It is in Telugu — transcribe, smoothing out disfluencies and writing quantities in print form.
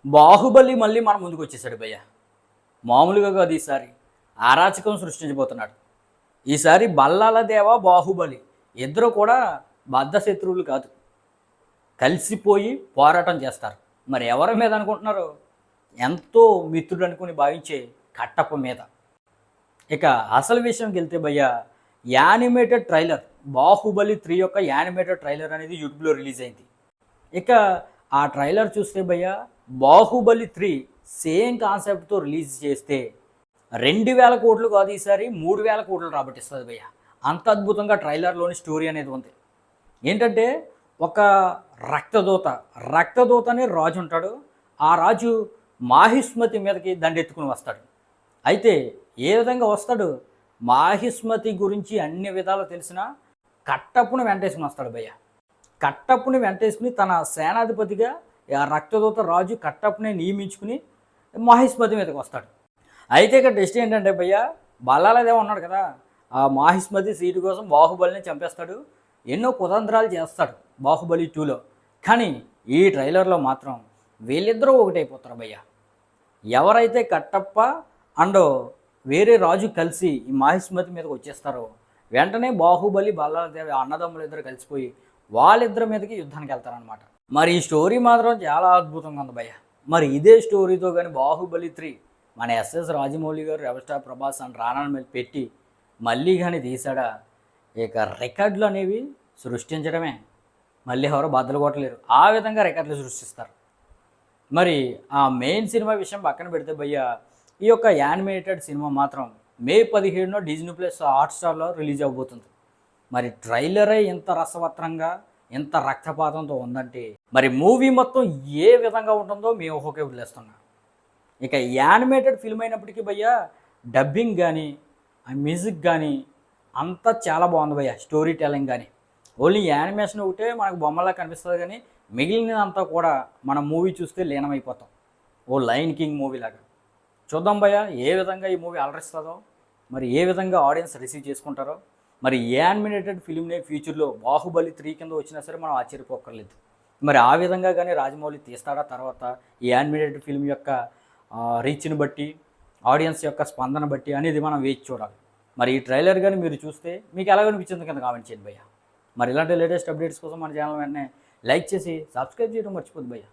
బాహుబలి మళ్ళీ మన ముందుకు వచ్చేసాడు భయ్య. మామూలుగా కాదు, ఈసారి అరాచకం సృష్టించబోతున్నాడు. ఈసారి బల్లాల దేవ బాహుబలి ఇద్దరు కూడా బద్ధ శత్రువులు కాదు, కలిసిపోయి పోరాటం చేస్తారు. మరి ఎవరి మీద అనుకుంటున్నారు? ఎంతో మిత్రుడు అనుకుని భావించే కట్టప్ప మీద. ఇక అసలు విషయంకి వెళ్తే భయ్య, యానిమేటెడ్ ట్రైలర్ బాహుబలి 3 యొక్క యానిమేటెడ్ ట్రైలర్ అనేది యూట్యూబ్లో రిలీజ్ అయింది. ఇక ఆ ట్రైలర్ చూస్తే భయ్య, బాహుబలి 3 సేమ్ కాన్సెప్ట్తో రిలీజ్ చేస్తే 2000 కోట్లు కాదు, ఈసారి 3000 కోట్లు రాబట్టిస్తుంది భయ్య. అంత అద్భుతంగా ట్రైలర్లోని స్టోరీ అనేది ఉంది. ఏంటంటే ఒక రక్తదూత అనే రాజు ఉంటాడు. ఆ రాజు మాహిష్మతి మీదకి దండెత్తుకుని వస్తాడు. అయితే ఏ విధంగా వస్తాడు? మాహిష్మతి గురించి అన్ని విధాలు తెలిసిన కట్టప్పును వెంటేసుకుని వస్తాడు భయ్య. కట్టప్పుని వెంటేసుకుని తన సేనాధిపతిగా ఆ రక్తదూత రాజు కట్టప్పుని నియమించుకుని మాహిష్మతి మీదకి వస్తాడు. అయితే ఇక్కడ టెస్ట్ ఏంటంటే భయ్య, బల్లాలదేవ ఉన్నాడు కదా, ఆ మాహిష్మతి సీటు కోసం బాహుబలిని చంపేస్తాడు. ఎన్నో కుతంత్రాలు చేస్తాడు బాహుబలి 2లో. కానీ ఈ ట్రైలర్లో మాత్రం వీళ్ళిద్దరూ ఒకటైపోతారు భయ్య. ఎవరైతే కట్టప్ప అండ్ వేరే రాజు కలిసి ఈ మాహిష్మతి మీదకి వచ్చేస్తారో వెంటనే బాహుబలి బల్లాలదేవి అన్నదమ్ములు ఇద్దరు కలిసిపోయి వాళ్ళిద్దరి మీదకి యుద్ధానికి వెళ్తారనమాట. మరి ఈ స్టోరీ మాత్రం చాలా అద్భుతంగా ఉంది భయ్య. మరి ఇదే స్టోరీతో కానీ బాహుబలి 3 మన ఎస్ఎస్ రాజమౌళి గారు, రెబల్ స్టార్ ప్రభాస్ అండ్ రానా మీద పెట్టి మళ్ళీ కానీ తీసాడా, ఇక రికార్డులు అనేవి సృష్టించడమే. మళ్ళీ ఎవరో బద్దలు కొట్టలేరు, ఆ విధంగా రికార్డులు సృష్టిస్తారు. మరి ఆ మెయిన్ సినిమా విషయం పక్కన పెడితే భయ్య, ఈ యొక్క యానిమేటెడ్ సినిమా మాత్రం మే 17న డిజ్నీ ప్లస్ హాట్స్టార్లో రిలీజ్ అవబోతుంది. మరి ట్రైలరే ఇంత రసవత్రంగా, ఇంత రక్తపాతంతో ఉందంటే మరి మూవీ మొత్తం ఏ విధంగా ఉంటుందో మేము ఊహకే వదిలేస్తున్నాం. ఇక యానిమేటెడ్ ఫిల్మ్ అయినప్పటికీ భయ్య, డబ్బింగ్ కానీ ఆ మ్యూజిక్ కానీ అంతా చాలా బాగుంది భయ్య. స్టోరీ టెల్లింగ్ కానీ ఓన్లీ యానిమేషన్ ఒకటే మనకు బొమ్మలా కనిపిస్తుంది, కానీ మిగిలినదంతా కూడా మన మూవీ చూస్తే లీనమైపోతాం. ఓ లయన్ కింగ్ మూవీ లాగా. చూద్దాం భయ్య ఏ విధంగా ఈ మూవీ అలరిస్తుందో, మరి ఏ విధంగా ఆడియన్స్ రిసీవ్ చేసుకుంటారో. మరి యానిమేటెడ్ ఫిల్మ్నే ఫ్యూచర్లో బాహుబలి 3 కింద వచ్చినా సరే మనం ఆశ్చర్యపోక్కర్లేదు. మరి ఆ విధంగా కానీ రాజమౌళి తీస్తాడా తర్వాత ఈ యానిమేటెడ్ ఫిల్మ్ యొక్క రీచ్ని బట్టి, ఆడియన్స్ యొక్క స్పందన బట్టి అనేది మనం వేచి చూడాలి. మరి ఈ ట్రైలర్ కానీ మీరు చూస్తే మీకు ఎలా అనిపించింది కింద కామెంట్ చేయండి భయ్య. మరి ఇలాంటి లేటెస్ట్ అప్డేట్స్ కోసం మన ఛానల్ వెంటనే లైక్ చేసి సబ్స్క్రైబ్ చేయడం మర్చిపోద్దు భయ్య.